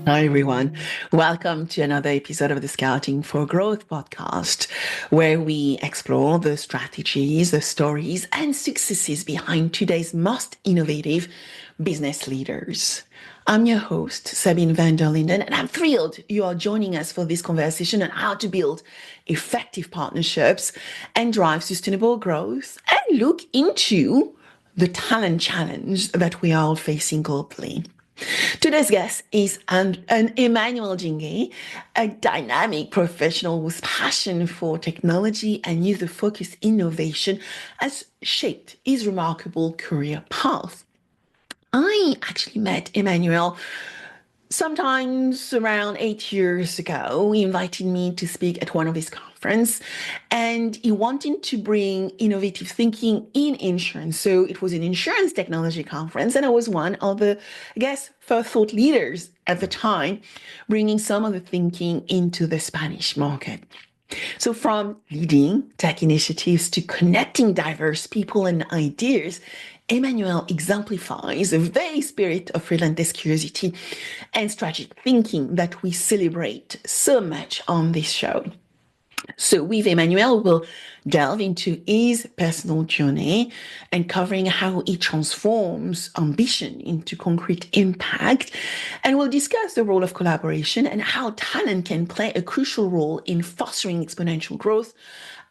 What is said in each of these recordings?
Hi, everyone. Welcome to another episode of the Scouting for Growth podcast, where we explore the strategies, the stories, and successes behind today's most innovative business leaders. I'm your host, Sabine VdL, and I'm thrilled you are joining us for this conversation on how to build effective partnerships and drive sustainable growth and look into the talent challenge that we are all facing globally. Today's guest is an Emmanuel Djengue, a dynamic professional whose passion for technology and user-focused innovation has shaped his remarkable career path. I actually met Emmanuel sometimes around 8 years ago. He invited me to speak at one of his conferences, and he wanted to bring innovative thinking in insurance. So it was an insurance technology conference, and I was one of the, I guess, first thought leaders at the time, bringing some of the thinking into the Spanish market. So, from leading tech initiatives to connecting diverse people and ideas, Emmanuel exemplifies the very spirit of relentless curiosity and strategic thinking that we celebrate so much on this show. So, with Emmanuel, we'll delve into his personal journey and covering how he transforms ambition into concrete impact. And we'll discuss the role of collaboration and how talent can play a crucial role in fostering exponential growth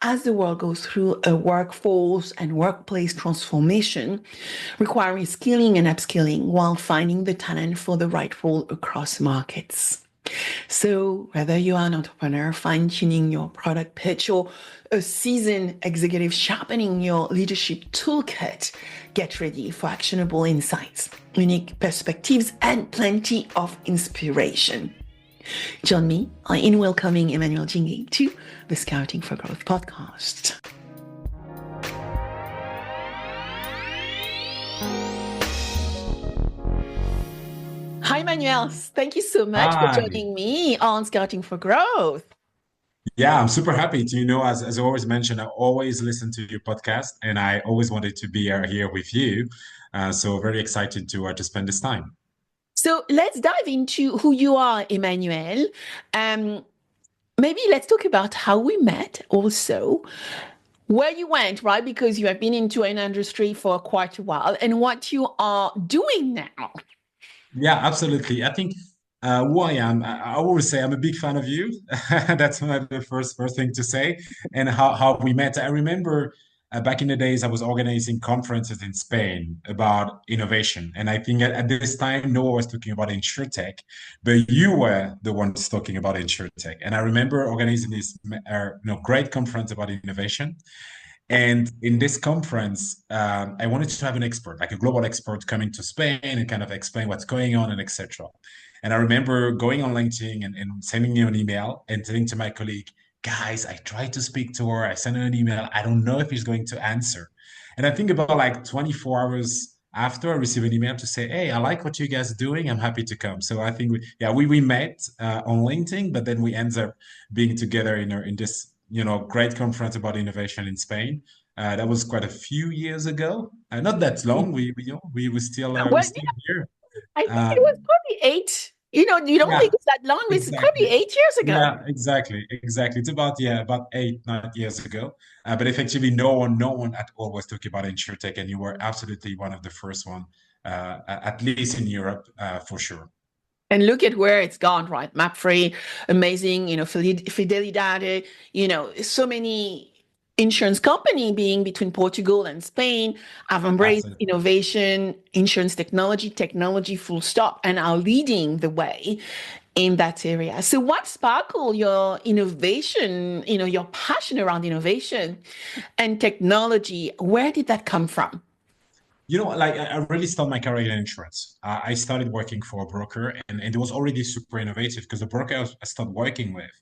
as the world goes through a workforce and workplace transformation, requiring skilling and upskilling while finding the talent for the right role across markets. So, whether you are an entrepreneur fine tuning your product pitch or a seasoned executive sharpening your leadership toolkit, get ready for actionable insights, unique perspectives, and plenty of inspiration. Join me in welcoming Emmanuel Djengue to the Scouting for Growth podcast. Hi, Emmanuel. Thank you so much for Hi. joining me on Scouting for Growth. Yeah, I'm super happy to, as I always mentioned, I always listen to your podcast and I always wanted to be here with you. So very excited to spend this time. So let's dive into who you are, Emmanuel. Um, Maybe let's talk about how we met also, where you went, right? Because you have been into an industry for quite a while and what you are doing now. Yeah, absolutely. I think who I am, I always say I'm a big fan of you. That's the first thing to say. And how we met. I remember back in the days I was organizing conferences in Spain about innovation. And I think at this time, no one was talking about insurtech, but you were the ones talking about insurtech. And I remember organizing this great conference about innovation. And in this conference, I wanted to have an expert, like a global expert, coming to Spain and kind of explain what's going on and etc. And I remember going on LinkedIn and sending you an email and telling to my colleague, guys, I tried to speak to her. I sent her an email. I don't know if he's going to answer. And I think about like 24 hours after I received an email to say, hey, I like what you guys are doing. I'm happy to come. So I think we met on LinkedIn, but then we ended up being together in this great conference about innovation in Spain. That was quite a few years ago. Not that long. We were still Well, here. I think it was Um, probably eight. You don't think yeah, it's that long, but it's probably exactly. 8 years ago. Yeah, exactly. It's about 8, 9 years ago. But effectively, no one at all was talking about insurtech, and you were absolutely one of the first one, at least in Europe, for sure. And look at where it's gone, right? Map free, amazing, Fidelidade, so many insurance company being between Portugal and Spain have embraced Absolutely. innovation, insurance technology full stop, and are leading the way in that area. So what sparkled your innovation, your passion around innovation and technology? Where did that come from? Like I really started my career in insurance. I started working for a broker, and it was already super innovative because the broker I started working with,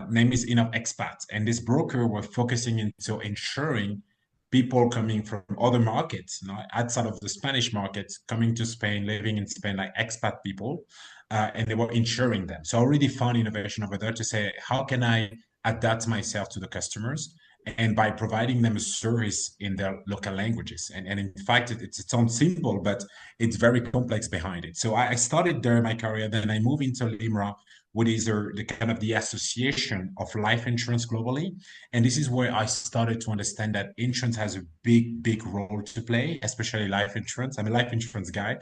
name is Expat, and this broker was focusing into insuring people coming from other markets, outside of the Spanish market, coming to Spain, living in Spain, like expat people, and they were insuring them. So I already found innovation over there to say, how can I adapt myself to the customers? and by providing them a service in their local languages. And in fact, it sounds simple, but it's very complex behind it. So I started there in my career. Then I moved into LIMRA, what is the kind of the association of life insurance globally. And this is where I started to understand that insurance has a big role to play, especially life insurance. I'm a life insurance guy.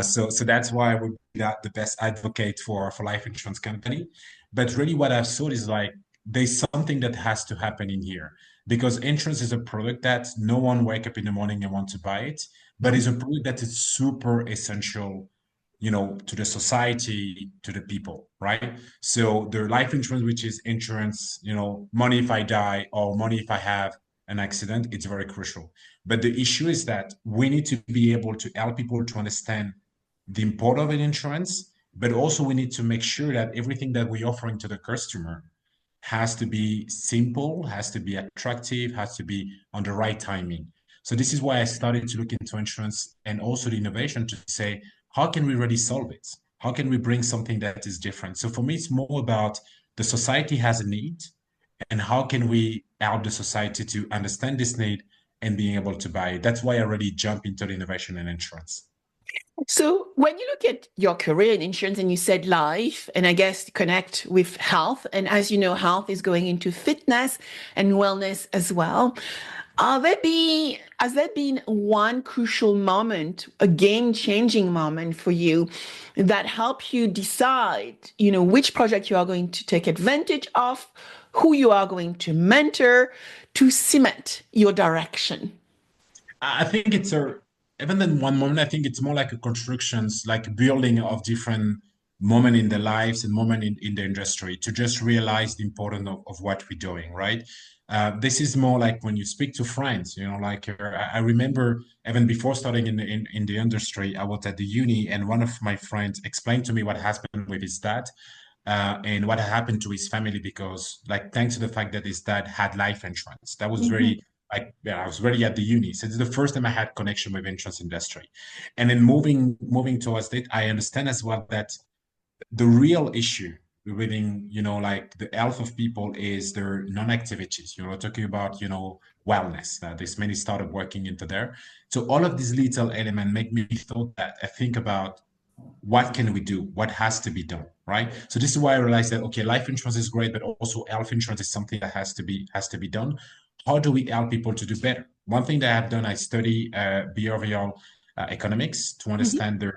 So that's why I would be the best advocate for life insurance company. But really what I've saw is like, there's something that has to happen in here because insurance is a product that no one wake up in the morning and want to buy it, but Mhm. it's a product that is super essential, to the society, to the people, right? So the life insurance, which is insurance, money if I die or money if I have an accident, it's very crucial. But the issue is that we need to be able to help people to understand the importance of an insurance, but also we need to make sure that everything that we're offering to the customer has to be simple, has to be attractive, has to be on the right timing. So this is why I started to look into insurance and also the innovation to say, how can we really solve it? How can we bring something that is different? So for me, it's more about the society has a need and how can we help the society to understand this need and being able to buy it. That's why I really jump into the innovation in insurance. So when you look at your career in insurance and you said life, and I guess connect with health, and as you know, health is going into fitness and wellness as well. Has there been one crucial moment, a game-changing moment for you that helped you decide, which project you are going to take advantage of, who you are going to mentor to cement your direction? I think it's even in one moment, I think it's more like a constructions, like building of different moment in their lives and moment in the industry to just realize the importance of what we're doing, right? This is more like when you speak to friends, like I remember even before starting in the industry, I was at the uni and one of my friends explained to me what happened with his dad and what happened to his family because, like, thanks to the fact that his dad had life insurance, that was Mhm. very like yeah, I was already at the uni. So it's the first time I had connection with insurance industry. And then moving towards it, I understand as well that the real issue within, like the health of people is their non-activities. Talking about, wellness. This many started working into there. So all of these little elements make me thought that I think about what can we do? What has to be done, right? So this is why I realized that okay, life insurance is great, but also health insurance is something that has to be done. How do we help people to do better? One thing that I've done, I study behavioral economics to Mhm. understand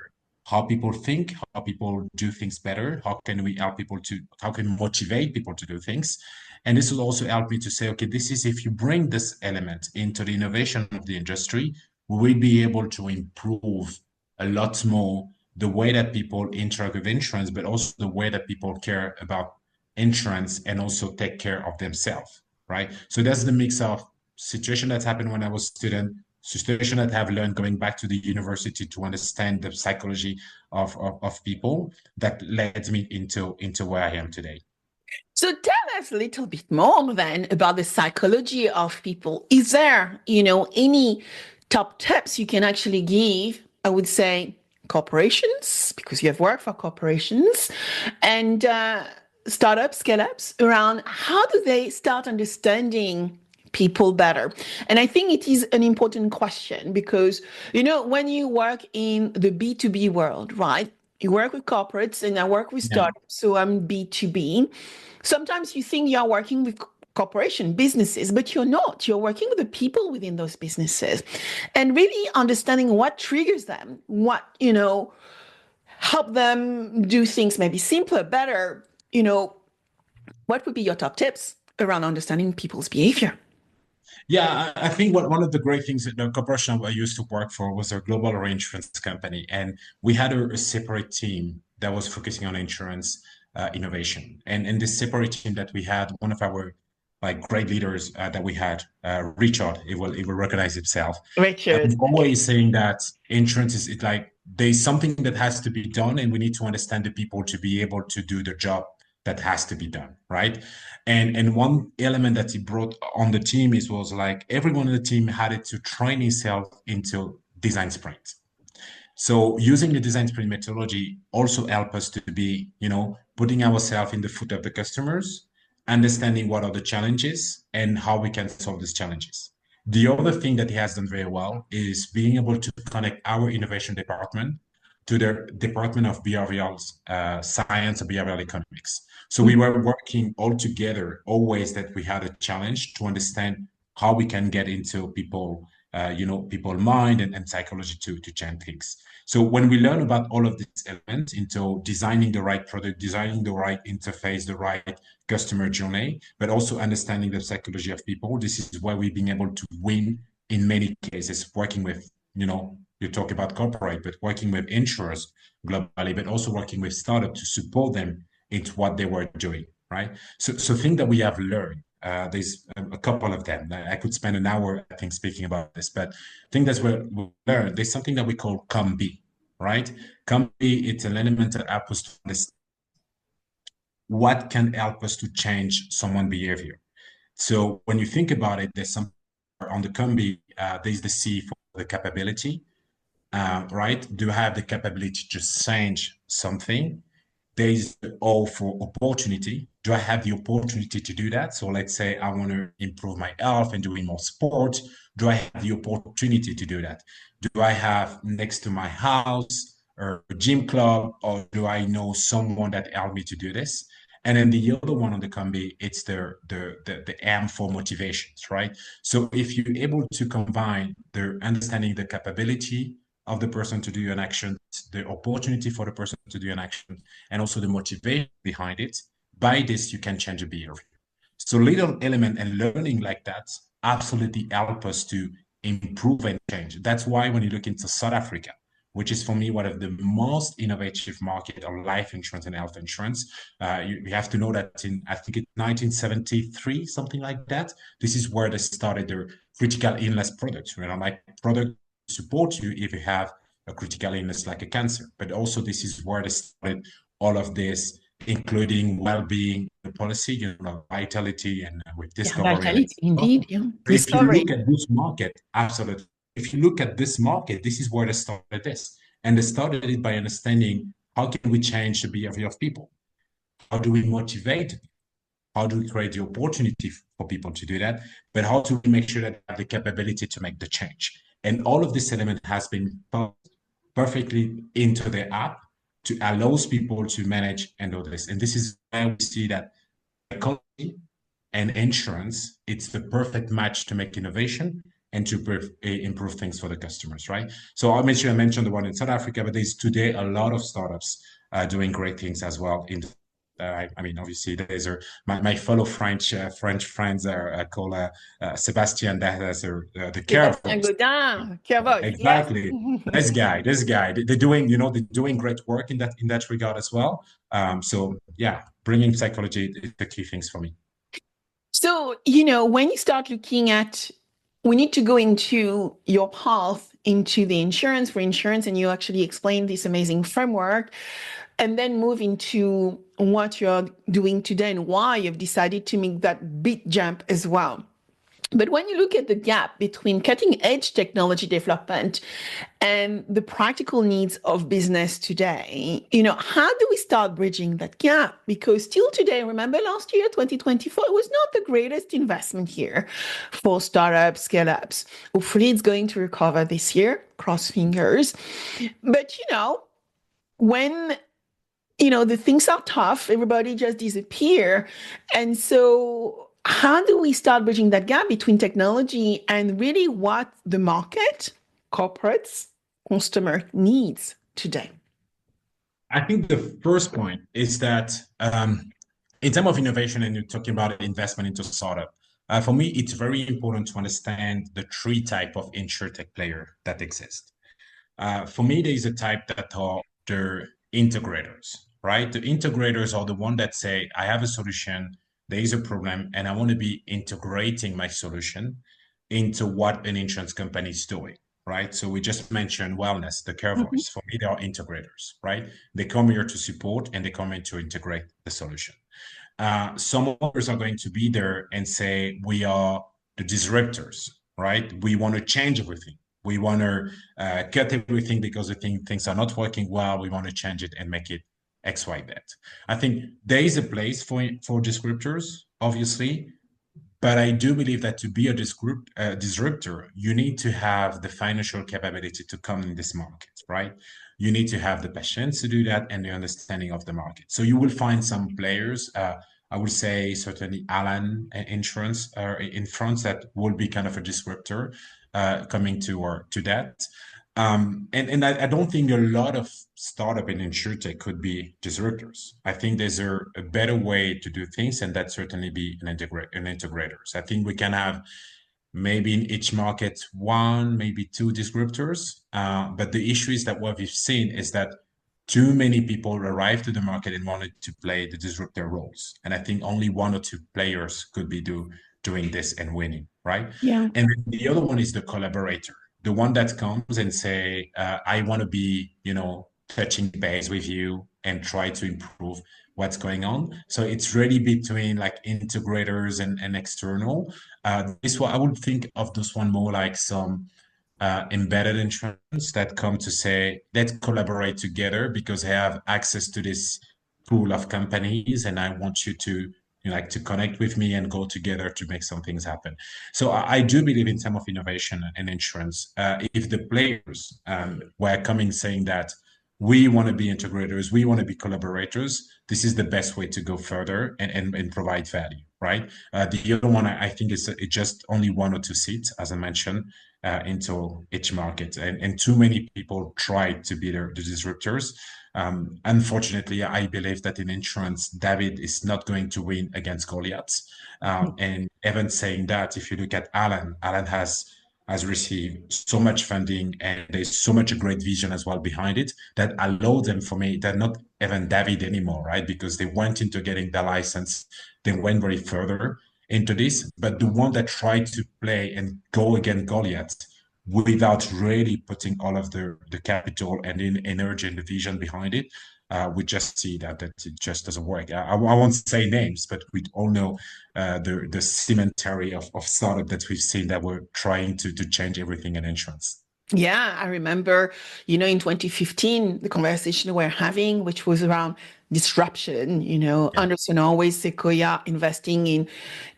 how people think, how people do things better. How can we help people how can we motivate people to do things? And this will also help me to say, okay, this is if you bring this element into the innovation of the industry, we will be able to improve a lot more the way that people interact with insurance, but also the way that people care about insurance and also take care of themselves, right? So that's the mix of situation that happened when I was a student, situation that I've learned going back to the university to understand the psychology of people that led me into where I am today. So tell us a little bit more then about the psychology of people. Is there, any top tips you can actually give? I would say corporations, because you have worked for corporations, and startups, scale ups around how do they start understanding people better? And I think it is an important question because, when you work in the B2B world, right? You work with corporates and I work with Yeah. startups, so I'm B2B. Sometimes you think you're working with corporation businesses, but you're not. You're working with the people within those businesses and really understanding what triggers them, what, help them do things maybe simpler, better. What would be your top tips around understanding people's behavior? Yeah, I think one of the great things that the corporation I used to work for was a global reinsurance company, and we had a separate team that was focusing on insurance innovation. And this separate team that we had, one of our like great leaders that we had, Richard, it will recognize himself. Richard. Was always saying that insurance is it like there's something that has to be done, and we need to understand the people to be able to do the job that has to be done, right? And one element that he brought on the team is was like everyone on the team had it to train himself into design sprint. So using the design sprint methodology also help us to be, putting ourselves in the foot of the customers, understanding what are the challenges and how we can solve these challenges. The other thing that he has done very well is being able to connect our innovation department to the Department of Behavioral Science and Behavioral Economics. So we were working all together, always that we had a challenge to understand how we can get into people mind and psychology to change things. So when we learn about all of these elements into designing the right product, designing the right interface, the right customer journey, but also understanding the psychology of people, this is why we've been able to win in many cases, working with, you talk about corporate, but working with insurers globally, but also working with startups to support them into what they were doing, right? So things that we have learned, there's a couple of them. I could spend an hour, I think, speaking about this, but I think that's what we learned. There's something that we call COMBI, right? COMBI, it's an element that helps us to understand what can help us to change someone's behavior. So when you think about it, there's some on the COMBI, there's the C for the capability, right? Do I have the capability to change something? There's the O for opportunity. Do I have the opportunity to do that? So let's say I want to improve my health and doing more sport. Do I have the opportunity to do that? Do I have next to my house or a gym club, or do I know someone that helped me to do this? And then the other one on the combi, it's the M for motivations, right? So if you're able to combine the understanding the capability of the person to do an action, the opportunity for the person to do an action, and also the motivation behind it, by this, you can change a behavior. So little element and learning like that absolutely help us to improve and change. That's why when you look into South Africa, which is for me one of the most innovative market of life insurance and health insurance. You have to know that in, I think it's 1973, something like that. This is where they started their critical illness products, like product support you if you have a critical illness like a cancer. But also this is where they started all of this, including well-being policy, vitality and with Yeah, discovery and vitality, stuff. indeed. Yeah. But if you Discovery. look at this market, absolutely. If you look at this market, this is where they started this. And they started it by understanding how can we change the behavior of people? How do we motivate? How do we create the opportunity for people to do that? But how do we make sure that they have the capability to make the change? And all of this element has been perfectly into the app to allows people to manage and do this. And this is where we see that psychology and insurance, it's the perfect match to make innovation and to improve things for the customers, right? So I mentioned the one in South Africa, but there's today a lot of startups doing great things as well. I mean, obviously, there's my fellow French friends are called Sebastian, that has the care Sébastien voice. Godin, Care Voice, yes. Exactly. This guy, they're doing, they're doing great work in that regard as well. So yeah, bringing psychology is the key things for me. So, when you start looking at, we need to go into your path into the insurance for insurance, and you actually explain this amazing framework, and then move into what you're doing today and why you've decided to make that big jump as well. But when you look at the gap between cutting edge technology development and the practical needs of business today, how do we start bridging that gap? Because still today, remember last year, 2024, it was not the greatest investment year for startups, scale ups. Hopefully, it's going to recover this year, cross fingers. But, when the things are tough, everybody just disappear. And so how do we start bridging that gap between technology and really what the market, corporates, customer needs today? I think the first point is that in terms of innovation, and you're talking about investment into startup, for me, it's very important to understand the three type of insurtech player that exist. For me, there is a type that are the integrators, right? The integrators are the one that say, I have a solution, there is a problem, and I want to be integrating my solution into what an insurance company is doing, right? So we just mentioned wellness, the care Mhm. voice. For me, they are integrators, right? They come here to support and they come in to integrate the solution. Some others are going to be there and say, we are the disruptors, right? We want to change everything. We want to cut everything because the things are not working well. We want to change it and make it XYZ. I think there is a place for descriptors, obviously, but I do believe that to be a disruptor, you need to have the financial capability to come in this market, right? You need to have the patience to do that and the understanding of the market. So you will find some players, I would say certainly Alan Insurance in France, that will be kind of a disruptor coming to that. And I don't think a lot of startup in insurtech could be disruptors. I think there's a better way to do things, and that certainly be an integrators. I think we can have maybe in each market one, maybe two disruptors. But the issue is that what we've seen is that too many people arrived to the market and wanted to play the disruptor roles. And I think only one or two players could be doing this and winning, right? Yeah. And then the other one is the collaborator, the one that comes and say, I want to be, touching base with you and try to improve what's going on. So it's really between like integrators and external. This one I would think of this one more like some embedded insurance that come to say, let's collaborate together because I have access to this pool of companies and I want you to like to connect with me and go together to make some things happen. So I do believe in terms of innovation and insurance. If the players were coming saying that we want to be integrators, we want to be collaborators, this is the best way to go further and provide value, right? The other one, I think, is just only one or two seats, as I mentioned, into each market. And too many people try to be the disruptors. Unfortunately, I believe that in insurance, David is not going to win against Goliath. And even saying that, if you look at Alan has received so much funding and there's so much a great vision as well behind it that allowed them, for me, they're not even David anymore, right? Because they went into getting the license, they went very further into this, but the one that tried to play and go against Goliath without really putting all of the capital and in energy and the vision behind it, we just see that it just doesn't work. I won't say names, but we all know the cemetery of startup that we've seen that were trying to change everything in insurance. Yeah, I remember, in 2015, the conversation we're having, which was around disruption, Anderson always Sequoia investing in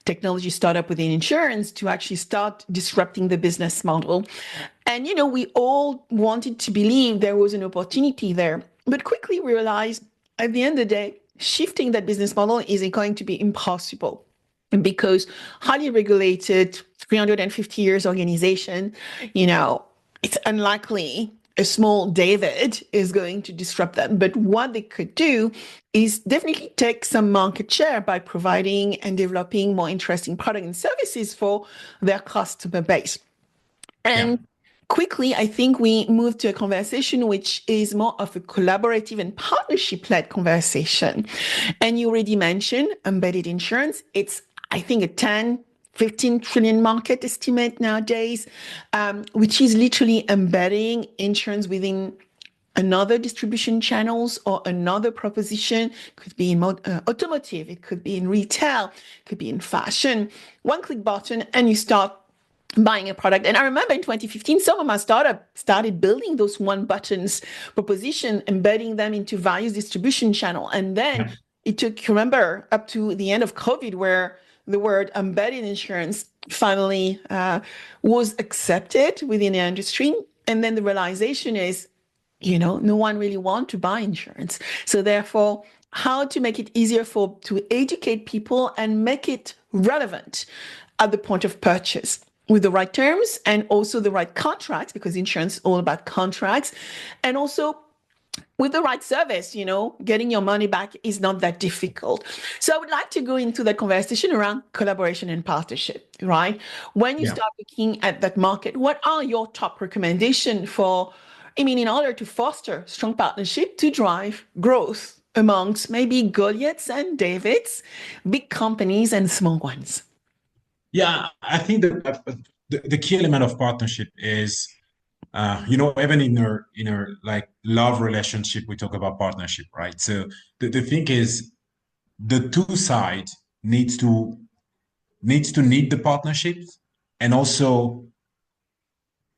technology startup within insurance to actually start disrupting the business model. And, we all wanted to believe there was an opportunity there, but quickly realized at the end of the day, shifting that business model is going to be impossible because highly regulated 350 years organization, it's unlikely a small David is going to disrupt them. But what they could do is definitely take some market share by providing and developing more interesting products and services for their customer base. And quickly, I think we moved to a conversation which is more of a collaborative and partnership-led conversation. And you already mentioned embedded insurance. It's, I think, a 15 trillion market estimate nowadays, which is literally embedding insurance within another distribution channels or another proposition. Could be in automotive, it could be in retail, it could be in fashion. One click button and you start buying a product. And I remember in 2015, some of my startup started building those one buttons proposition, embedding them into various distribution channel. And then it took, remember, up to the end of COVID, where the word embedded insurance finally was accepted within the industry. And then the realization is, no one really wants to buy insurance. So therefore, how to make it easier to educate people and make it relevant at the point of purchase with the right terms and also the right contracts, because insurance is all about contracts, and also with the right service, getting your money back is not that difficult. So I would like to go into that conversation around collaboration and partnership, right? When you start looking at that market, what are your top recommendations in order to foster strong partnership to drive growth amongst maybe Goliaths and Davids, big companies and small ones? Yeah, I think the key element of partnership is even in our like love relationship, we talk about partnership, right? So the thing is, the two sides needs to need the partnership and also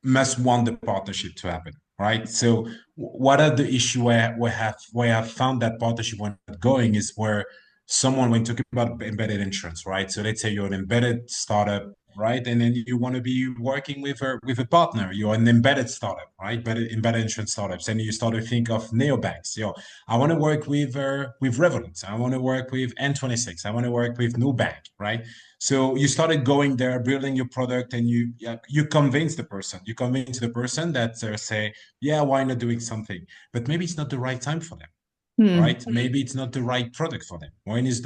must want the partnership to happen. right? So what are the issue where I found that partnership when going is where someone when talking about embedded insurance, right? So let's say you're an embedded startup, right? And then you want to be working with a partner. You're an embedded startup, right? Embedded insurance startups, and you start to think of neobanks. I want to work with Revolut. I want to work with N26. I want to work with Nubank, right? So you started going there, building your product, and you convince the person. You convince the person that say, yeah, why not doing something? But maybe it's not the right time for them, Hmm. right? Maybe it's not the right product for them. When is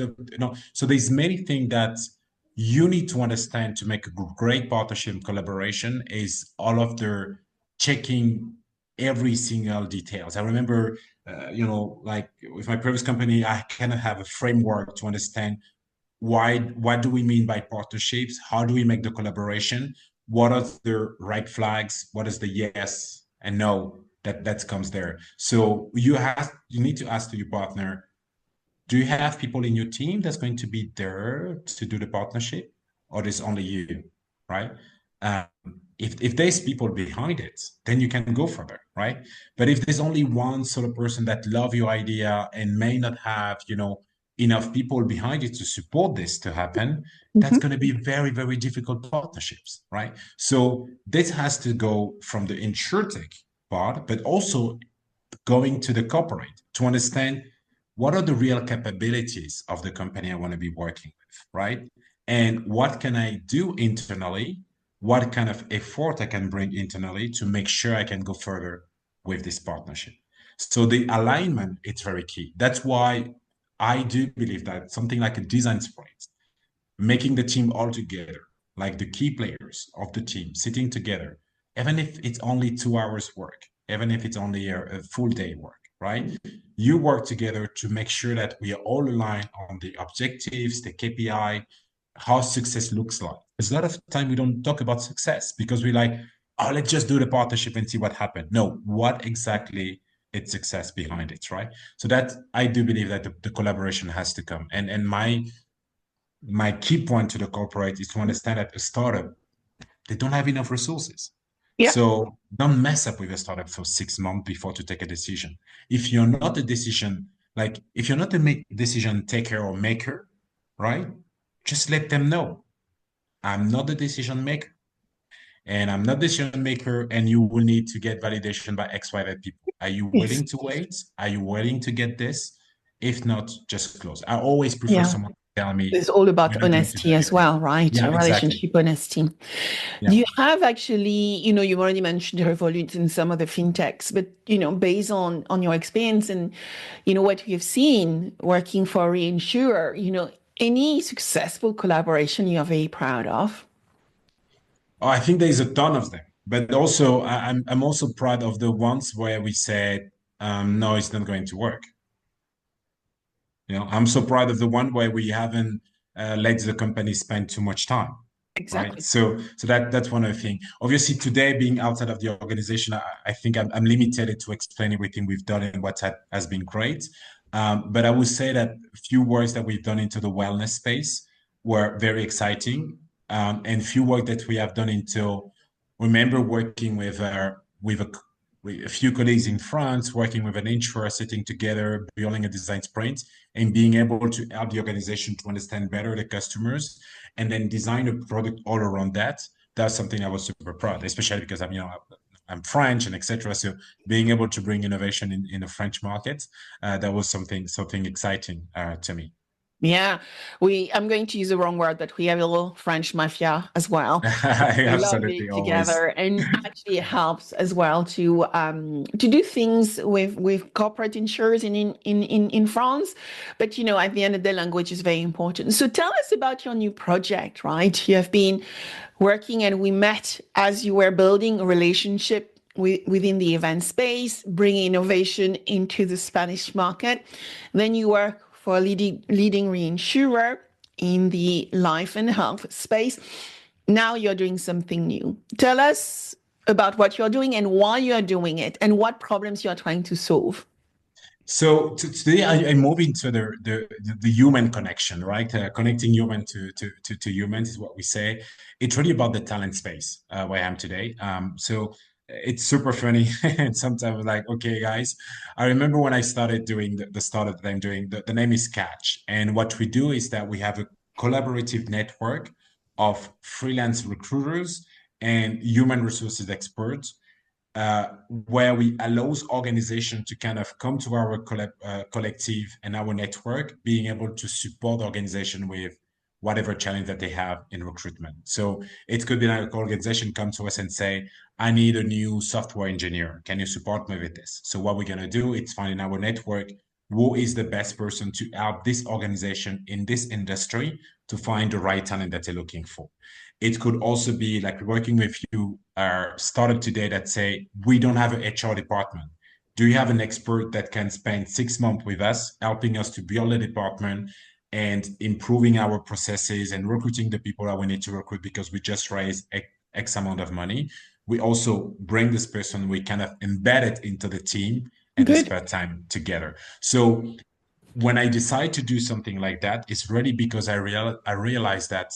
so there's many things that you need to understand to make a great partnership and collaboration is all of the checking every single details. I remember, like with my previous company, I kind of have a framework to understand what do we mean by partnerships, how do we make the collaboration, what are the red flags, what is the yes and no that comes there. So you need to ask to your partner, do you have people in your team that's going to be there to do the partnership, or is only you, right? Um, if there's people behind it, then you can go further, right? But if there's only one sort of person that love your idea and may not have, enough people behind it to support this to happen, that's Mhm. going to be very, very difficult partnerships, right? So this has to go from the insurtech part, but also going to the corporate to understand what are the real capabilities of the company I want to be working with, right? And what can I do internally? What kind of effort I can bring internally to make sure I can go further with this partnership. So the alignment, it's very key. That's why I do believe that something like a design sprint, making the team all together, like the key players of the team sitting together, even if it's only 2 hours work, even if it's only a full day work, right? You work together to make sure that we are all aligned on the objectives, the KPI, how success looks like. There's a lot of time we don't talk about success because we like, oh, let's just do the partnership and see what happened. No, what exactly is success behind it, right? So that I do believe that the collaboration has to come. And my key point to the corporate is to understand that a startup, they don't have enough resources. Yeah. So don't mess up with a startup for 6 months before to take a decision. If you're not a decision, like if you're not a decision taker or maker, right? Just let them know. I'm not the decision maker and I'm not the decision maker, and you will need to get validation by X, Y, Z people. Are you Yes. willing to wait? Are you willing to get this? If not, just close. I always prefer Yeah. someone to tell me It's all about we're not going to do honesty as anything. well, right? Yeah, A exactly. relationship honesty. Do Yeah. you have actually, you've already mentioned Revolut and some of the fintechs, but based on your experience and what you've seen working for a reinsurer, any successful collaboration you're very proud of? Oh, I think there's a ton of them, but also I'm also proud of the ones where we said, no, it's not going to work. I'm so proud of the one where we haven't let the company spend too much time, right? Exactly. So that's one of the things. Obviously, today being outside of the organization, I think I'm limited to explain everything we've done and what has been great. But I would say that a few works that we've done into the wellness space were very exciting, and few work that we have done into. Remember working with a few colleagues in France, working with an insurer, sitting together, building a design sprint, and being able to help the organization to understand better the customers, and then design a product all around that. That's something I was super proud, especially because I'm French and etc. So being able to bring innovation in the French market, that was something exciting to me. Yeah, I'm going to use the wrong word, but we have a little French mafia as well. We love being Absolutely, always. together, and actually it helps as well to do things with corporate insurers in France. But at the end of the day, language is very important. So tell us about your new project, right? You have been working, and we met as you were building a relationship within the event space, bringing innovation into the Spanish market. Then you work for a leading reinsurer in the life and health space. Now you're doing something new. Tell us about what you're doing and why you're doing it and what problems you're trying to solve. So today I move into the human connection, right? Connecting human to humans is what we say. It's really about the talent space where I am today. So it's super funny. And sometimes like, okay, guys, I remember when I started doing the startup that I'm doing, the name is Catch. And what we do is that we have a collaborative network of freelance recruiters and human resources experts where we allows organization to kind of come to our collective and our network, being able to support the organization with whatever challenge that they have in recruitment. So it could be like an organization come to us and say, I need a new software engineer. Can you support me with this? So what we're going to do is find in our network who is the best person to help this organization in this industry to find the right talent that they're looking for. It could also be like working with you startup today that say, we don't have an HR department. Do you have an expert that can spend 6 months with us, helping us to build a department and improving our processes and recruiting the people that we need to recruit because we just raised X amount of money? We also bring this person, we kind of embed it into the team and they Good. spend time together. So when I decide to do something like that, it's really because I realized that,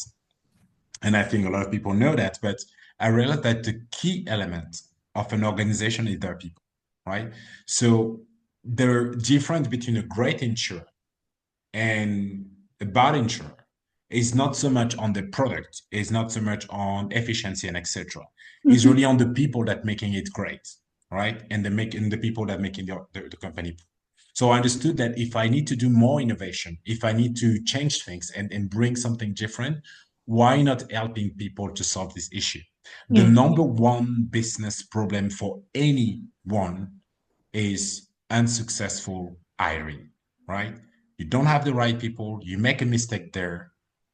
and I think a lot of people know that, but I realized that the key element of an organization is their people, right? So the difference between a great insurer and a bad insurer is not so much on the product, is not so much on efficiency and etc. It's Mhm. really on the people that making it great, right? And the people that making the company. So I understood that if I need to do more innovation, if I need to change things and bring something different, why not helping people to solve this issue? The Yeah. number one business problem for anyone is unsuccessful hiring, right? You don't have the right people, you make a mistake there,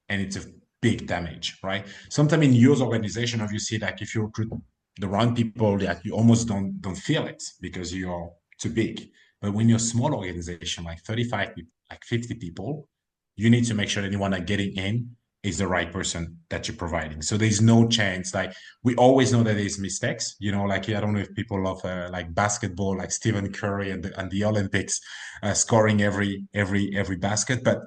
and it's a big damage, right? Sometimes in your organization, obviously, like if you recruit the wrong people, that you almost don't feel it because you're too big. But when you're a small organization, like 35 people, like 50 people, you need to make sure anyone that getting in is the right person that you're providing. So there's no chance. Like we always know that there's mistakes. You know, like I don't know if people love like basketball, like Stephen Curry and the Olympics, scoring every basket. But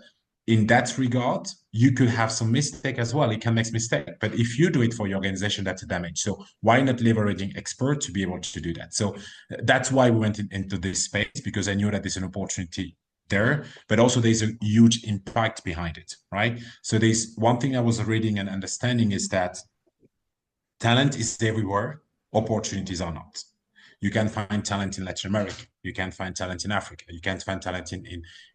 in that regard, you could have some mistake as well. It can make mistake, but if you do it for your organization, that's a damage. So why not leveraging experts to be able to do that? So that's why we went into this space because I knew that there's an opportunity there, but also there's a huge impact behind it, right? So there's one thing I was reading and understanding is that talent is everywhere, opportunities are not. You can find talent in Latin America. You can find talent in Africa. You can find talent in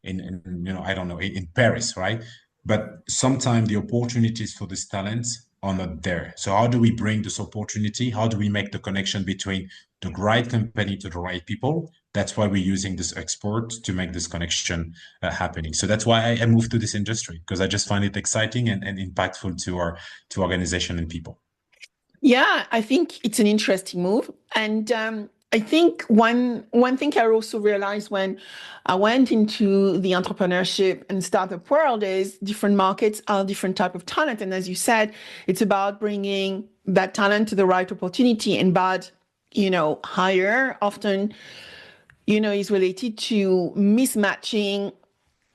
you know, I don't know, in Paris, right? But sometimes the opportunities for this talent are not there. So how do we bring this opportunity? How do we make the connection between the right company to the right people? That's why we're using this export to make this connection happening. So that's why I moved to this industry because I just find it exciting and impactful to our to organization and people. Yeah, I think it's an interesting move. And I think one thing I also realized when I went into the entrepreneurship and startup world is different markets are different type of talent. And as you said, it's about bringing that talent to the right opportunity. And bad, hire often, is related to mismatching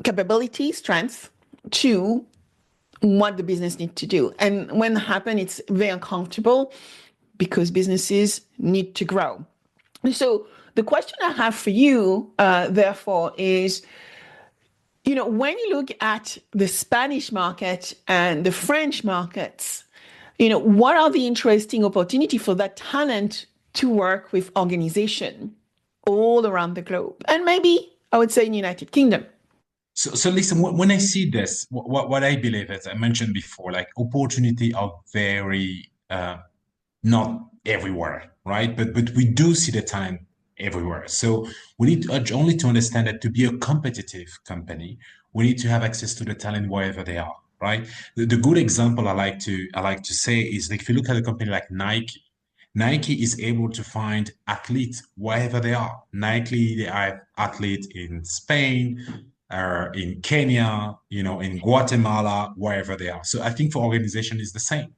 capability, strengths to what the business needs to do. And when that happens, it's very uncomfortable because businesses need to grow. So the question I have for you, therefore, is, when you look at the Spanish market and the French markets, what are the interesting opportunity for that talent to work with organization all around the globe? And maybe I would say in United Kingdom. So listen, when I see this, what I believe, as I mentioned before, like opportunity are very not everywhere, right? But we do see the talent everywhere. So we need only to understand that to be a competitive company, we need to have access to the talent wherever they are, right? The good example I like to say is like if you look at a company like Nike, Nike is able to find athletes wherever they are. Nike, they have athletes in Spain, or in Kenya, in Guatemala, wherever they are. So I think for organization is the same.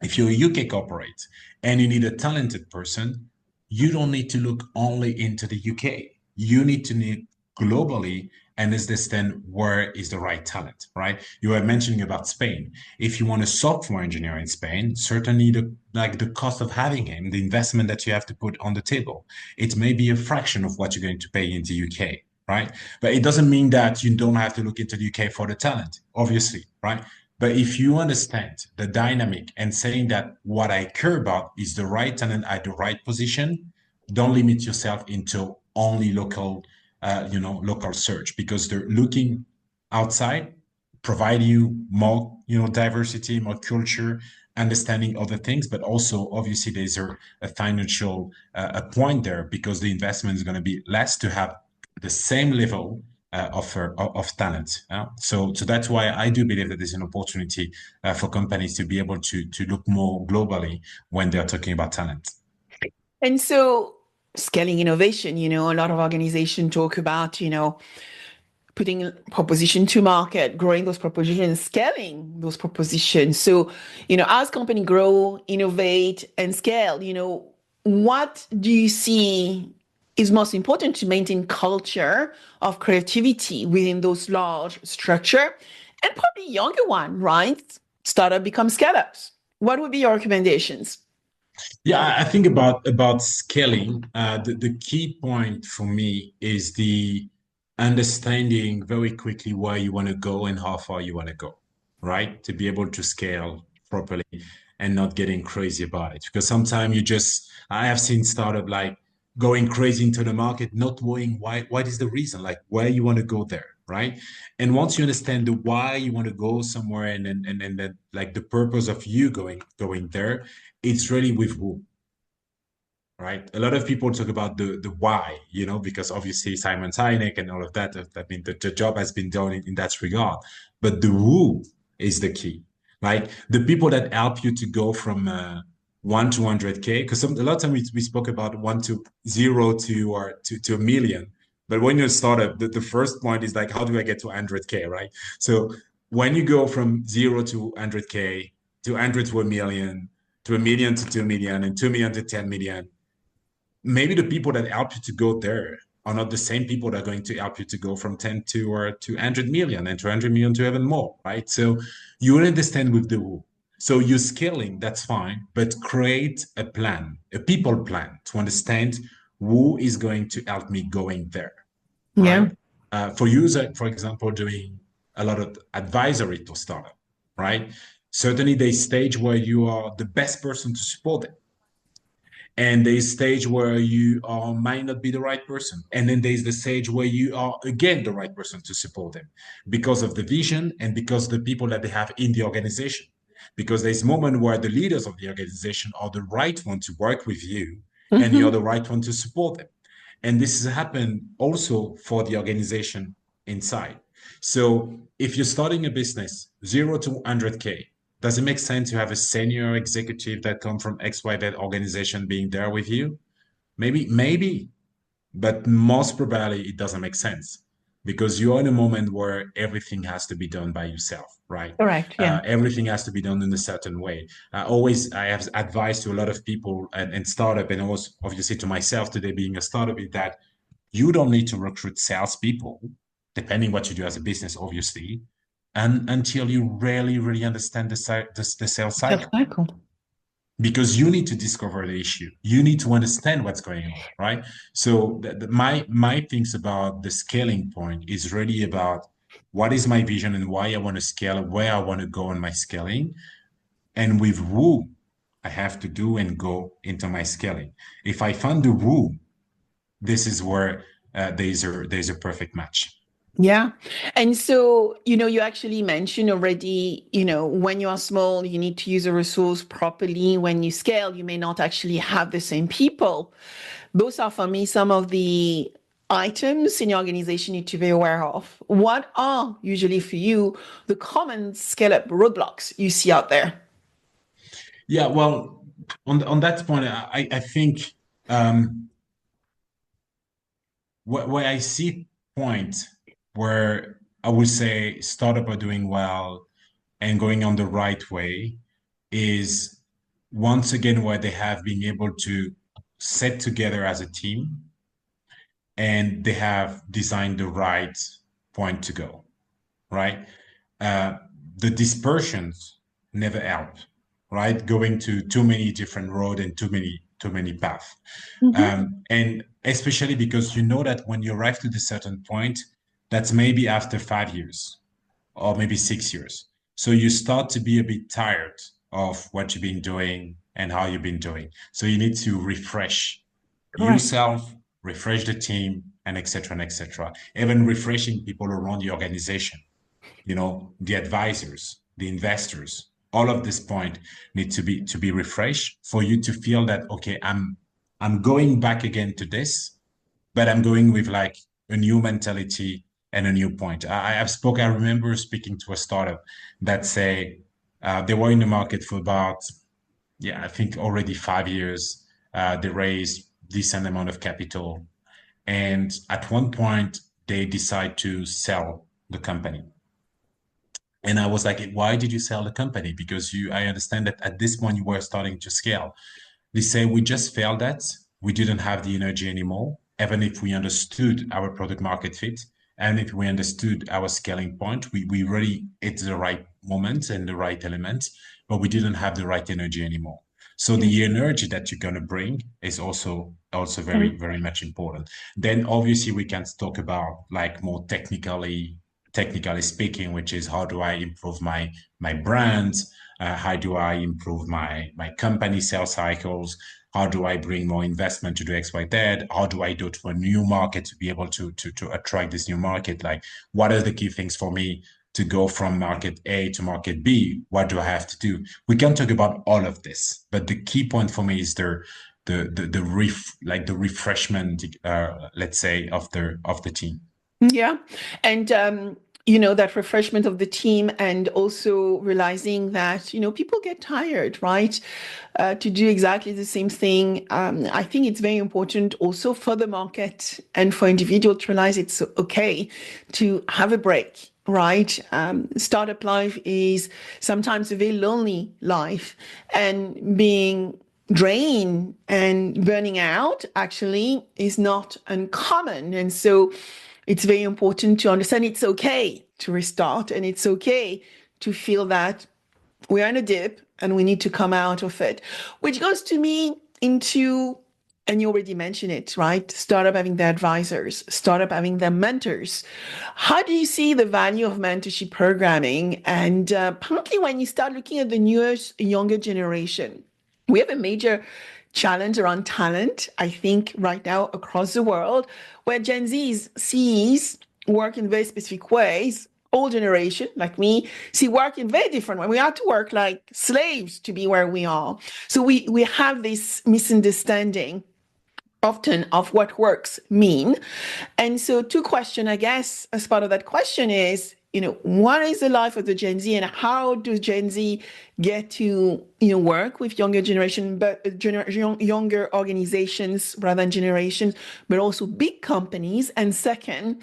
If you're a UK corporate and you need a talented person, you don't need to look only into the UK. You need to need globally and understand where is the right talent, right? You were mentioning about Spain. If you want a software engineer in Spain, certainly the cost of having him, the investment that you have to put on the table, it may be a fraction of what you're going to pay in the UK, right? But it doesn't mean that you don't have to look into the UK for the talent, obviously, right? But if you understand the dynamic and saying that what I care about is the right talent at the right position, don't limit yourself into only local search, because they're looking outside, provide you more, diversity, more culture, understanding other things, but also obviously there's a financial a point there, because the investment is going to be less to have the same level of talent. So that's why I do believe that there's an opportunity for companies to be able to look more globally when they're talking about talent. And so scaling innovation, a lot of organizations talk about, putting proposition to market, growing those propositions, scaling those propositions. So, as company grow, innovate, and scale, what do you see is most important to maintain culture of creativity within those large structure and probably younger one, right? Startup become scale-ups. What would be your recommendations? Yeah, I think about scaling. The key point for me is the understanding very quickly where you want to go and how far you want to go, right? To be able to scale properly and not getting crazy about it. Because sometimes I have seen startup like going crazy into the market, not knowing why, what is the reason, like where you want to go there, right? And once you understand the why you want to go somewhere, and then like the purpose of you going there, it's really with who, right? A lot of people talk about the why, because obviously Simon Sinek and all of that. I mean, the job has been done in that regard, but the who is the key, right? The people that help you to go from 1 to 100K, because a lot of times we spoke about 1 to 0 to a million, but when you're a startup, the first point is like, how do I get to 100K, right? So when you go from 0 to 100K, to 100 to a million, to a million to 2 million, and 2 million to 10 million, maybe the people that help you to go there are not the same people that are going to help you to go from 10 to 100 million, and to 100 million to even more, right? So you will understand with the who. So you're scaling, that's fine, but create a plan, a people plan, to understand who is going to help me going there, Yeah. right? For users, for example, doing a lot of advisory to startup, right? Certainly, there's stage where you are the best person to support them, and there's stage where you are might not be the right person, and then there's the stage where you are again the right person to support them, because of the vision and because of the people that they have in the organization. Because there's a moment where the leaders of the organization are the right one to work with you, and you're Hmm. the right one to support them. And this has happened also for the organization inside. So if you're starting a business 0 to 100K, does it make sense to have a senior executive that come from XYZ organization being there with you? Maybe, but most probably it doesn't make sense, because you're in a moment where everything has to be done by yourself, right? Correct. Yeah. Everything has to be done in a certain way. I have advice to a lot of people and startup, and also obviously to myself today being a startup, is that you don't need to recruit salespeople, depending what you do as a business, obviously, and until you really, really understand the sales Sales cycle, cycle. because you need to discover the issue. You need to understand what's going on, right? So my things about the scaling point is really about what is my vision and why I want to scale, where I want to go in my scaling, and with who I have to do and go into my scaling. If I find the who, this is where there's a perfect match. Yeah. And so, you actually mentioned already, when you are small, you need to use a resource properly. When you scale, you may not actually have the same people. Those are, for me, some of the items in your organization you need to be aware of. What are usually for you the common scale up roadblocks you see out there? Yeah, well, on that point, I think where I see point where I would say startup are doing well and going on the right way is once again where they have been able to set together as a team, and they have designed the right point to go, right? Uh, the dispersions never help, right? Going to too many different roads and too many paths. Mm-hmm. And especially because you know that when you arrive to the certain point, that's maybe after 5 years or maybe 6 years. So you start to be a bit tired of what you've been doing and how you've been doing. So you need to refresh Correct. yourself, refresh the team, and etc. and etc. Even refreshing people around the organization, the advisors, the investors, all of this point need to be refreshed for you to feel that, okay, I'm going back again to this, but I'm going with like a new mentality and a new point. I remember speaking to a startup that say they were in the market for about, yeah, I think already 5 years. They raised decent amount of capital. And at one point, they decide to sell the company. And I was like, why did you sell the company? Because I understand that at this point you were starting to scale. They say we just felt that we didn't have the energy anymore, even if we understood our product market fit and if we understood our scaling point, we really hit the right moment and the right elements, but we didn't have the right energy anymore. So the energy that you're gonna bring is also very, Mm. very much important. Then obviously we can talk about like more technically speaking, which is how do I improve my brand? How do I improve my company sales cycles? How do I bring more investment to do X, Y, Z? How do I do to a new market to be able to attract this new market? Like, what are the key things for me to go from market A to market B? What do I have to do? We can talk about all of this, but the key point for me is the refreshment, let's say, of the team. Yeah. And, that refreshment of the team and also realizing that, people get tired, right? To do exactly the same thing. I think it's very important also for the market and for individuals to realize it's okay to have a break. Right. Startup life is sometimes a very lonely life, and being drained and burning out actually is not uncommon. And so it's very important to understand it's okay to restart and it's okay to feel that we're in a dip and we need to come out of it, which goes to me into, and you already mentioned it, right? Startup having their advisors, startup having their mentors. How do you see the value of mentorship programming? And partly when you start looking at the newest, younger generation, we have a major challenge around talent, I think, right now across the world, where Gen Zs sees work in very specific ways. Old generation, like me, see work in very different way. We have to work like slaves to be where we are. So we have this misunderstanding often of what works mean. And so two questions, I guess, as part of that question is, what is the life of the Gen Z and how do Gen Z get to, work with younger generation, but younger organizations rather than generations, but also big companies? And second,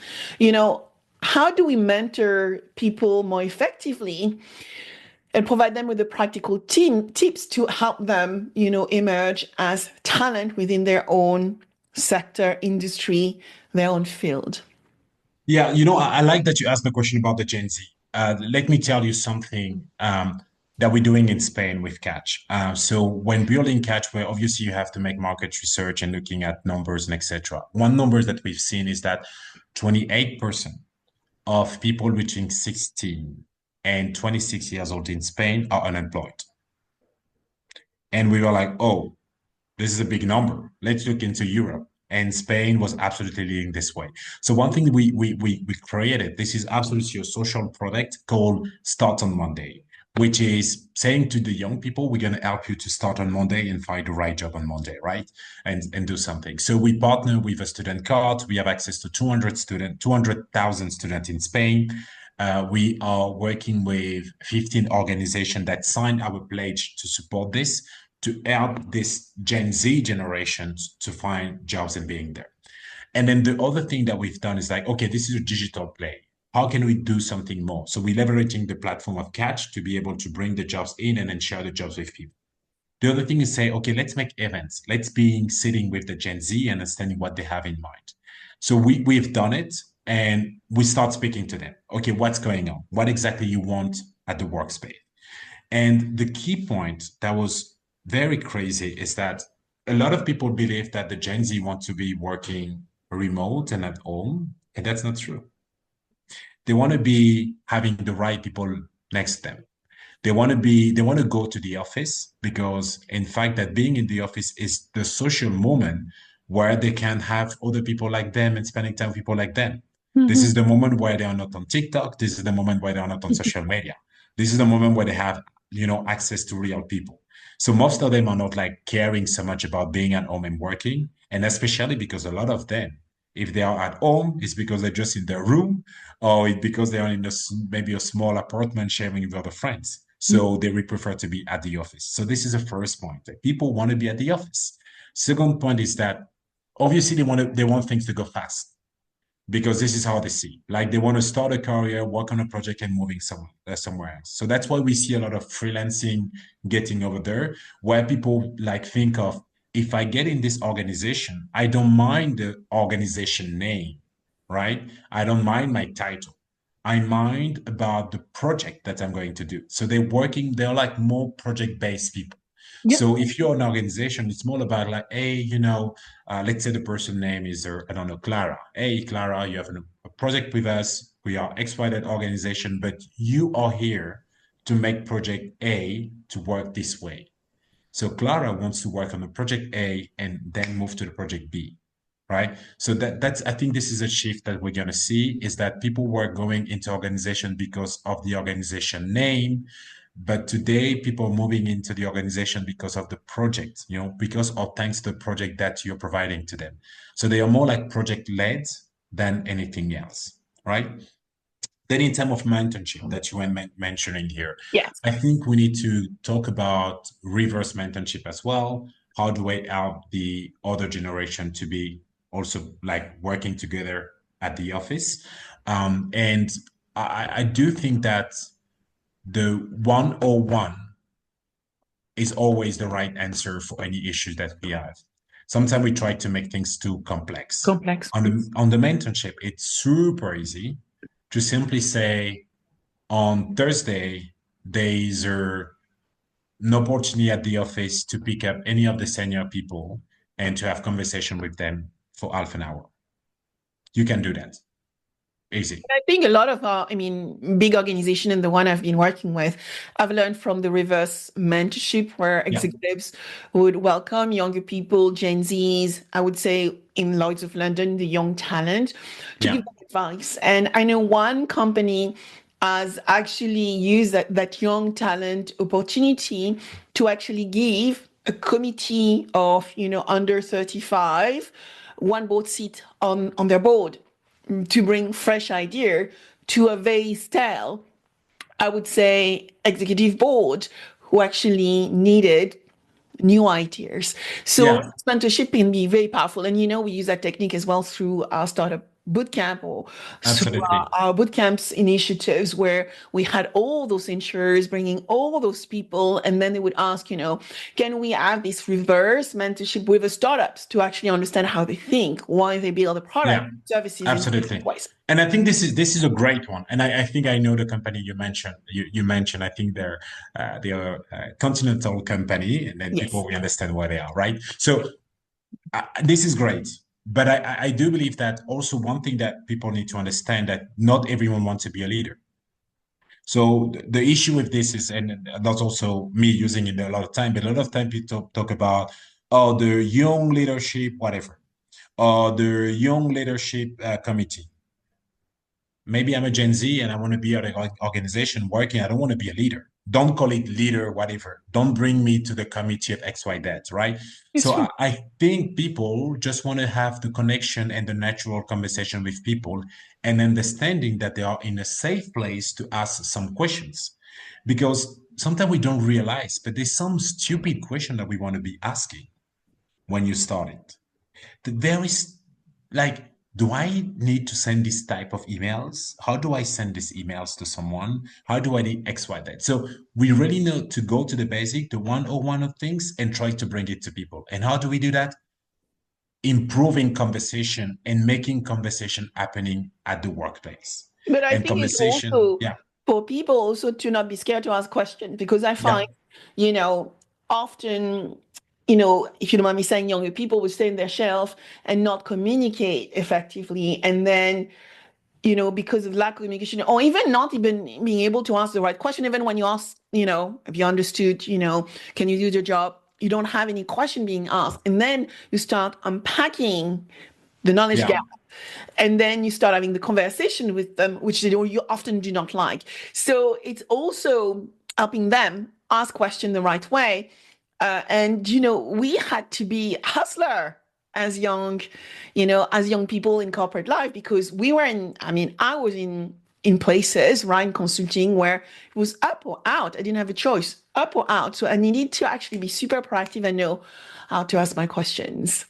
how do we mentor people more effectively and provide them with the practical tips to help them, emerge as talent within their own sector, industry, their own field? Yeah, I like that you asked the question about the Gen Z. Let me tell you something that we're doing in Spain with Catch. So when building Catch, where obviously you have to make market research and looking at numbers and etc. One number that we've seen is that 28% of people between 16 and 26 years old in Spain are unemployed. And we were like, oh, this is a big number. Let's look into Europe. And Spain was absolutely leading this way. So one thing we created, this is absolutely a social product called Start on Monday, which is saying to the young people, we're going to help you to start on Monday and find the right job on Monday, right? And do something. So we partner with a student card. We have access to 200,000 students in Spain. We are working with 15 organizations that signed our pledge to support this, to help this Gen Z generations to find jobs and being there. And then the other thing that we've done is like, okay, this is a digital play. How can we do something more? So we're leveraging the platform of Catch to be able to bring the jobs in and then share the jobs with people. The other thing is say, okay, let's make events. Let's be sitting with the Gen Z and understanding what they have in mind. So we've done it. and we start speaking to them. Okay, what's going on? What exactly you want at the workspace? And the key point that was very crazy is that a lot of people believe that the Gen Z want to be working remote and at home, and that's not true. They want to be having the right people next to them. They want to go to the office because in fact that being in the office is the social moment where they can have other people like them and spending time with people like them. This Mhm. is the moment where they are not on TikTok. This is the moment where they are not on social media. This is the moment where they have, access to real people. So most of them are not like caring so much about being at home and working. And especially because a lot of them, if they are at home, it's because they're just in their room or it's because they are in maybe a small apartment sharing with other friends. So they would prefer to be at the office. So this is the first point. That people want to be at the office. Second point is that obviously they want things to go fast because this is how they see. Like they want to start a career, work on a project, and moving somewhere else. So that's why we see a lot of freelancing getting over there, where people like think of if I get in this organization, I don't mind the organization name, right? I don't mind my title. I mind about the project that I'm going to do. So they're like more project-based people. Yeah. So if you're an organization, it's more about like, hey, let's say the person name is, I don't know, Clara. Hey, Clara, you have a project with us. We are XYZ organization, but you are here to make project A to work this way. So Clara wants to work on the project A and then move to the project B, right? So that's I think this is a shift that we're going to see is that people were going into organization because of the organization name, but today people are moving into the organization because of the project, because or thanks to the project that you're providing to them. So they are more like project led than anything else, right? Then in terms of mentorship that you were mentioning here, Yes. I think we need to talk about reverse mentorship as well. How do we help the other generation to be also like working together at the office? And I do think that the 101 is always the right answer for any issues that we have. Sometimes we try to make things too complex. Complex. On the mentorship, it's super easy to simply say, on Thursday, there's an opportunity at the office to pick up any of the senior people and to have conversation with them for half an hour. You can do that. Easy. I think a lot of big organization and the one I've been working with, I've learned from the reverse mentorship where Yeah. executives would welcome younger people, Gen Zs, I would say in Lloyd's of London, the young talent, to Yeah. give them advice. And I know one company has actually used that young talent opportunity to actually give a committee of, under 35, one board seat on their board to bring fresh idea to a very stale, I would say, executive board who actually needed new ideas. So Yeah. mentorship can be very powerful. And we use that technique as well through our startup bootcamp or through Absolutely. our bootcamps initiatives where we had all those insurers bringing all those people and then they would ask, can we have this reverse mentorship with the startups to actually understand how they think, why they build the product, Yeah. services in different Absolutely. ways. And I think this is a great one. And I think I know the company you mentioned. You mentioned, I think they're a continental company, and then Yes. people we understand where they are, right? So this is great. But I do believe that also one thing that people need to understand that not everyone wants to be a leader. So the issue with this is, and that's also me using it a lot of time, but a lot of time people talk about, oh, the young leadership, whatever, or the young leadership committee. Maybe I'm a Gen Z and I want to be at an organization working. I don't want to be a leader. Don't call it leader, whatever. Don't bring me to the committee of XYZ, right? It's So true. I think people just want to have the connection and the natural conversation with people and understanding that they are in a safe place to ask some questions. Because sometimes we don't realize, but there's some stupid question that we want to be asking when you start it. There is like, do I need to send this type of emails? How do I send these emails to someone? How do I do X, Y, Z? So we really need to go to the basic, the 101 of things and try to bring it to people. And how do we do that? improving conversation and making conversation happening at the workplace. But I And think it's conversation, also yeah, for people also to not be scared to ask questions because I yeah, find, often, if you don't mind me saying, younger people will stay in their shelf and not communicate effectively. And then, because of lack of communication, or even not even being able to ask the right question, even when you ask, if you understood, can you do your job? You don't have any question being asked. And then you start unpacking the knowledge yeah. gap. And then you start having the conversation with them, which you often do not like. So it's also helping them ask questions the right way. And we had to be hustler as young people in corporate life because we were I was in places, right, in consulting where it was up or out. I didn't have a choice, up or out. So I needed to actually be super proactive and know how to ask my questions.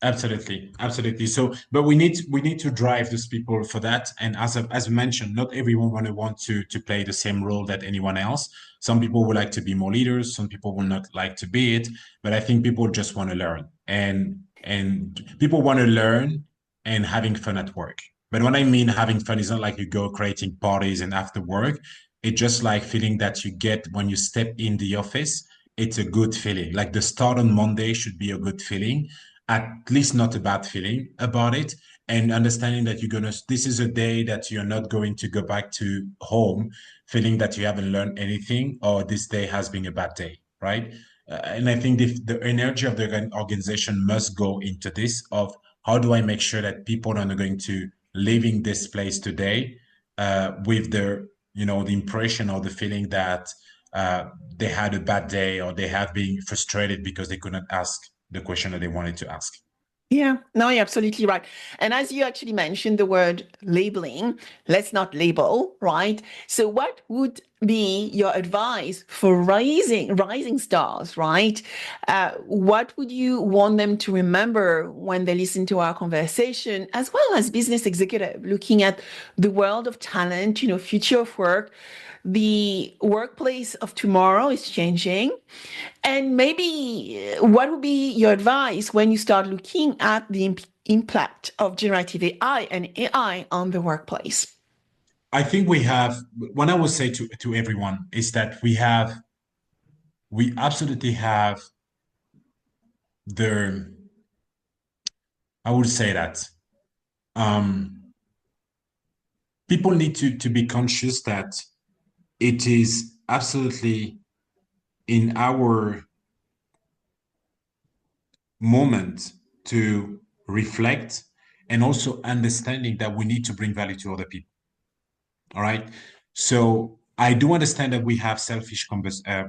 Absolutely, absolutely. So, but we need to drive those people for that. And as mentioned, not everyone want to play the same role that anyone else. Some people would like to be more leaders. Some people will not like to be it. But I think people just want to learn, and people want to learn and having fun at work. But when I mean having fun, it's not like you go creating parties and after work. It's just like feeling that you get when you step in the office. It's a good feeling. Like the start on Monday should be a good feeling, at least not a bad feeling about it, and understanding that this is a day that you're not going to go back to home feeling that you haven't learned anything or this day has been a bad day, right? And I think the energy of the organization must go into this of how do I make sure that people are not going to leaving this place today with the impression or the feeling that they had a bad day or they have been frustrated because they could not ask the question that they wanted to ask. Yeah, no, you're absolutely right. And as you actually mentioned the word labeling, let's not label, right? So what would be your advice for rising stars, right? What would you want them to remember when they listen to our conversation, as well as business executive looking at the world of talent, future of work? The workplace of tomorrow is changing. And maybe what would be your advice when you start looking at the impact of generative AI and AI on the workplace? I think we have, what I would say to everyone is that we absolutely have the, I would say that um, people need to be conscious that it is absolutely in our moment to reflect and also understanding that we need to bring value to other people. All right. So I do understand that we have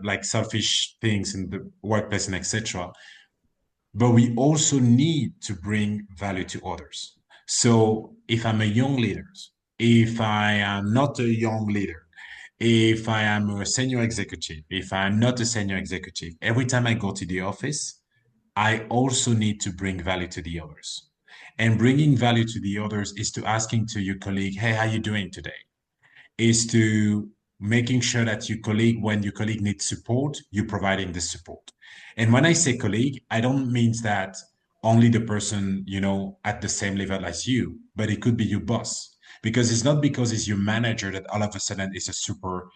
like selfish things in the workplace and etc. But we also need to bring value to others. So if I'm a young leader, if I am not a young leader, if I am a senior executive, if I'm not a senior executive, every time I go to the office, I also need to bring value to the others. And bringing value to the others is to asking to your colleague, hey, how you doing today? Is to making sure that when your colleague needs support, you're providing the support. And when I say colleague, I don't mean that only the person, at the same level as you, but it could be your boss. Because it's not because it's your manager that all of a sudden it's a super,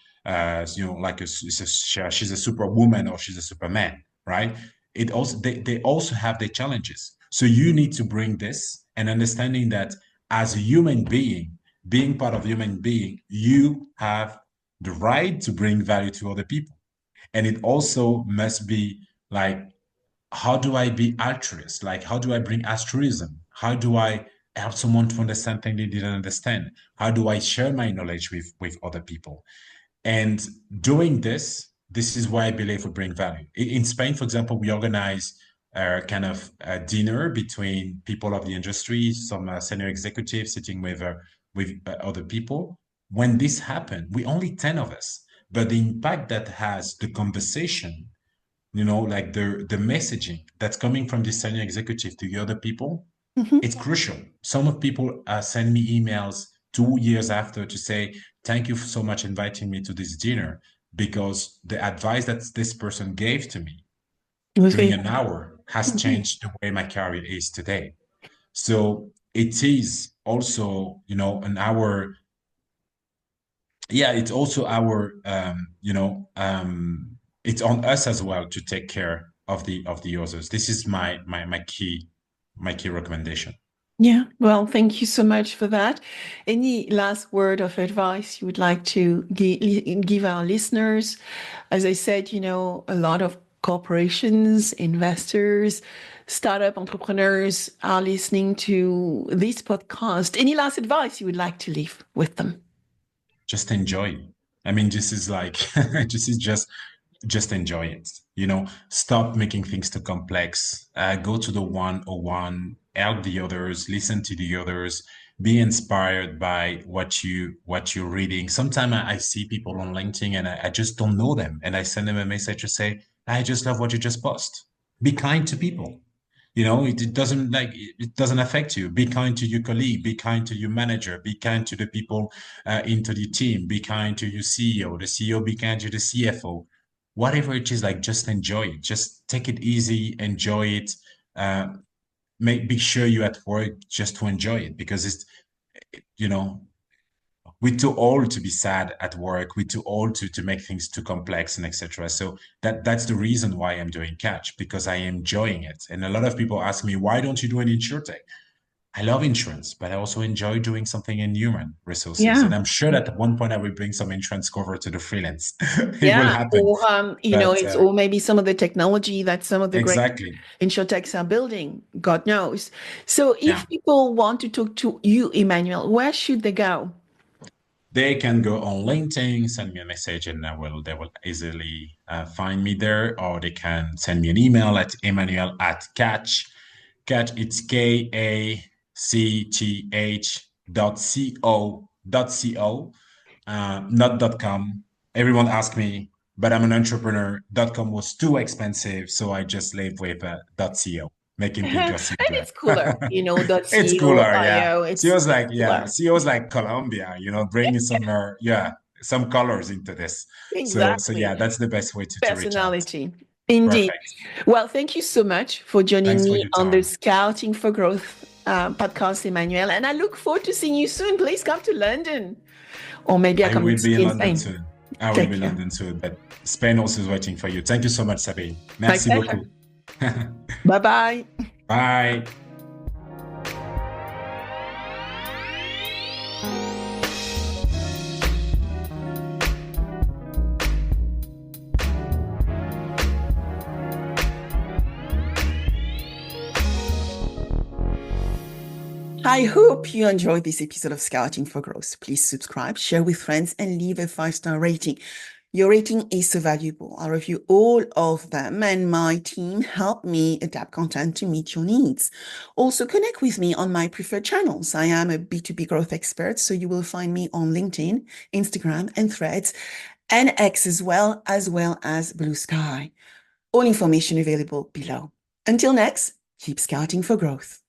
she's a superwoman or she's a superman, right? They also have their challenges. So you need to bring this and understanding that as a human being part of human being, you have the right to bring value to other people. And it also must be like, how do I be altruist? Like, how do I bring altruism? How do I help someone to understand things they didn't understand? How do I share my knowledge with other people? And doing this is why I believe we bring value. In Spain, for example, we organize kind of a dinner between people of the industry, some senior executives sitting with other people. When this happened, we only 10 of us, but the impact that has the conversation, like the messaging that's coming from the senior executive to the other people, Mhm. it's crucial. Some of people send me emails 2 years after to say, thank you so much inviting me to this dinner because the advice that this person gave to me It was during very an hour has changed the way my career is today. So it is also, an our yeah, it's also our it's on us as well to take care of the others. This is my key recommendation. Yeah, well, thank you so much for that. Any last word of advice you would like to give our listeners? As I said, a lot of corporations, investors, startup entrepreneurs are listening to this podcast. Any last advice you would like to leave with them? Just enjoy. I mean, this is like this is just enjoy it. Stop making things too complex. Go to the 101, help the others, listen to the others, be inspired by what you're reading. Sometimes I see people on LinkedIn and I just don't know them, and I send them a message to say, I just love what you just post. Be kind to people. It doesn't affect you. Be kind to your colleague, be kind to your manager, be kind to the people into the team, be kind to your CEO, the CEO be kind to the CFO. Whatever it is, like, just enjoy it. Just take it easy, enjoy it. Uh, be sure you're at work just to enjoy it, because you know, we're too old to be sad at work. We're too old to make things too complex and etc. So that's the reason why I'm doing Catch, because I am enjoying it. And a lot of people ask me, why don't you do an insurtech? I love insurance, but I also enjoy doing something in human resources. Yeah. And I'm sure that at one point I will bring some insurance cover to the freelance. It will Yeah, happen. or But it's or maybe some of the technology that some of the great exactly. insurtechs are building, God knows. So Yeah. if people want to talk to you, Emmanuel, where should they go? They can go on LinkedIn, send me a message, and they will easily find me there. Or they can send me an email at Emmanuel at Catch. Catch, it's KACTH .co, not .com. Everyone asked me, but I'm an entrepreneur. .com was too expensive, so I just live with .co, making things And go simpler. it's cooler, It's .co, cooler, yeah. .io, CEO's it's like, yeah, cooler. CEO's like Colombia, bringing some colors into this. So Exactly. yeah, that's the best way to reach out. Personality. Indeed. Perfect. Well, thank you so much for joining Thanks for me your on the time. Scouting for Growth podcast, Emmanuel. And I look forward to seeing you soon. Please come to London. Or maybe I I come will to see be you in in London Spain. soon. I will Take be in care. London soon, but Spain also is waiting for you. Thank you so much, Sabine. My Merci pleasure. beaucoup. Bye bye. Bye. I hope you enjoyed this episode of Scouting for Growth. Please subscribe, share with friends, and leave a 5-star rating. Your rating is so valuable. I review all of them, and my team help me adapt content to meet your needs. Also, connect with me on my preferred channels. I am a B2B growth expert, so you will find me on LinkedIn, Instagram, and Threads, and X as well as Blue Sky. All information available below. Until next, keep scouting for growth.